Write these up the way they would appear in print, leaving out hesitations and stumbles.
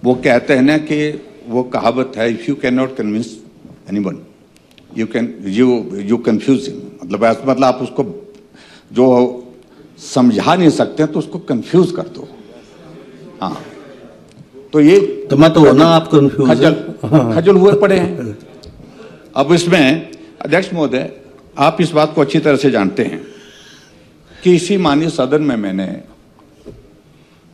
वो कहते हैं ना कि वो कहावत है, if you can not convince anyone you confuse him. मतलब आप उसको जो समझा नहीं सकते तो उसको कंफ्यूज कर दो। हाँ, तो ये तो मैं तो ना आप कंफ्यूज खजल हुए पड़े हैं। अब इसमें अध्यक्ष महोदय, आप इस बात को अच्छी तरह से जानते हैं कि इसी माननीय सदन में मैंने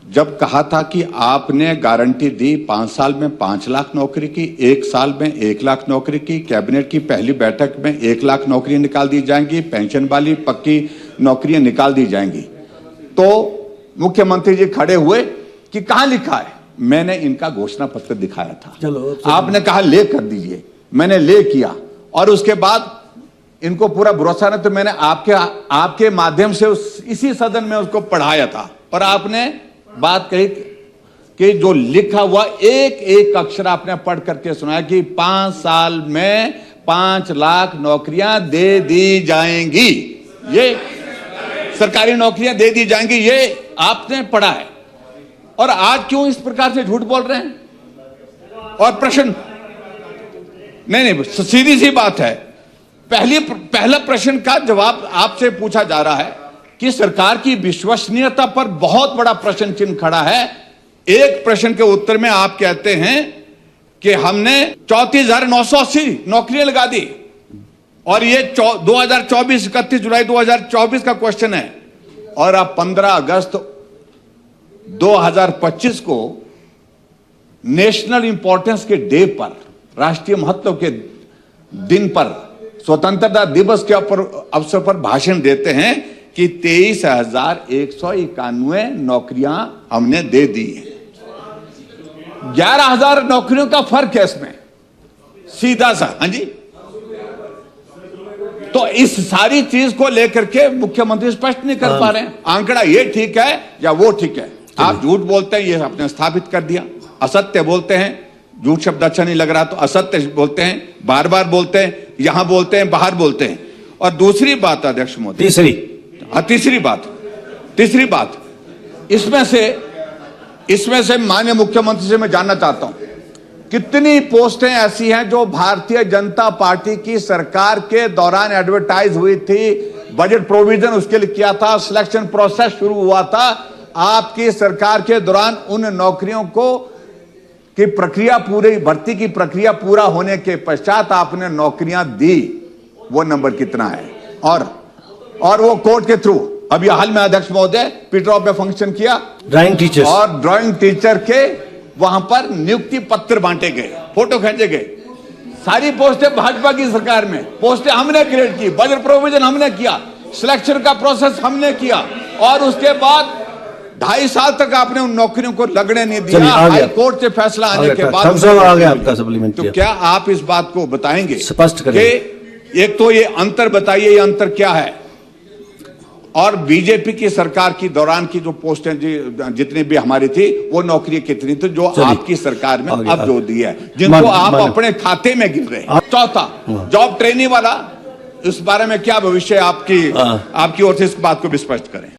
जब कहा था कि आपने गारंटी दी 5 साल में 5 लाख नौकरी की, 1 साल में 1 लाख नौकरी की, कैबिनेट की पहली बैठक में 1 लाख नौकरी निकाल दी जाएंगी, पेंशन वाली पक्की नौकरियां निकाल दी जाएंगी, तो मुख्यमंत्री जी खड़े हुए कि कहां लिखा है। मैंने इनका घोषणा पत्र दिखाया था, चलो आपने कहा ले कर दीजिए, मैंने ले किया, और उसके बाद इनको पूरा भरोसा नहीं तो मैंने आपके माध्यम से इसी सदन में उसको पढ़ाया था, और आपने बात कही कि जो लिखा हुआ एक एक अक्षर आपने पढ़ करके सुनाया कि 5 साल में 5 लाख नौकरियां दे दी जाएंगी, ये सरकारी नौकरियां दे दी जाएंगी, ये आपने पढ़ा है। और आज क्यों इस प्रकार से झूठ बोल रहे हैं? और प्रश्न नहीं, सीधी सी बात है, पहला प्रश्न का जवाब आपसे पूछा जा रहा है कि सरकार की विश्वसनीयता पर बहुत बड़ा प्रश्न चिन्ह खड़ा है। एक प्रश्न के उत्तर में आप कहते हैं कि हमने 34,980 नौकरियां लगा दी, और ये 2024 31 जुलाई 2024 का क्वेश्चन है, और आप 15 अगस्त 2025 को नेशनल इंपॉर्टेंस के डे पर, राष्ट्रीय महत्व के दिन पर, स्वतंत्रता दिवस के अवसर पर भाषण देते हैं कि 23,191 नौकरियां हमने दे दी हैं। 11,000 नौकरियों का फर्क है इसमें, सीधा सा। हाँ जी, तो इस सारी चीज को लेकर के मुख्यमंत्री स्पष्ट नहीं कर पा रहे हैं। आंकड़ा ये ठीक है या वो ठीक है। आप झूठ बोलते हैं, ये आपने स्थापित कर दिया। असत्य बोलते हैं, झूठ शब्द अच्छा नहीं लग रहा तो असत्य बोलते हैं, बार बार बोलते हैं, यहां बोलते हैं, बाहर बोलते हैं। और दूसरी बात अध्यक्ष मोदी, तीसरी बात इसमें से माननीय मुख्यमंत्री से मैं जानना चाहता हूं, कितनी पोस्टें ऐसी हैं जो भारतीय जनता पार्टी की सरकार के दौरान एडवर्टाइज हुई थी, बजट प्रोविजन उसके लिए किया था, सिलेक्शन प्रोसेस शुरू हुआ था, आपकी सरकार के दौरान उन नौकरियों को की प्रक्रिया भर्ती की प्रक्रिया पूरा होने के पश्चात आपने नौकरियां दी, वो नंबर कितना है? और वो कोर्ट के थ्रू, अभी हाल में अध्यक्ष महोदय पीटरऑफ में फंक्शन किया, ड्राइंग टीचर, और ड्राइंग टीचर के वहां पर नियुक्ति पत्र बांटे गए, फोटो खींचे गए। सारी पोस्टें भाजपा की सरकार में, पोस्टें हमने क्रिएट की, बजट प्रोविजन हमने किया, सिलेक्शन का प्रोसेस हमने किया, और उसके बाद 2.5 साल तक आपने उन नौकरियों को लगने नहीं दिया। हाई कोर्ट से फैसला आने के बाद आ गया आपका सप्लीमेंट। तो क्या आप इस बात को बताएंगे, स्पष्ट करेंगे? एक तो ये अंतर बताइए, ये अंतर क्या है? और बीजेपी की सरकार की दौरान की जो पोस्टें जितनी भी हमारी थी, वो नौकरी कितनी थी जो आपकी सरकार में अब जो दी है, जिनको आप अपने खाते में गिन रहे हैं? चौथा, जॉब ट्रेनिंग वाला, इस बारे में क्या भविष्य आपकी ओर से, इस बात को भी स्पष्ट करें।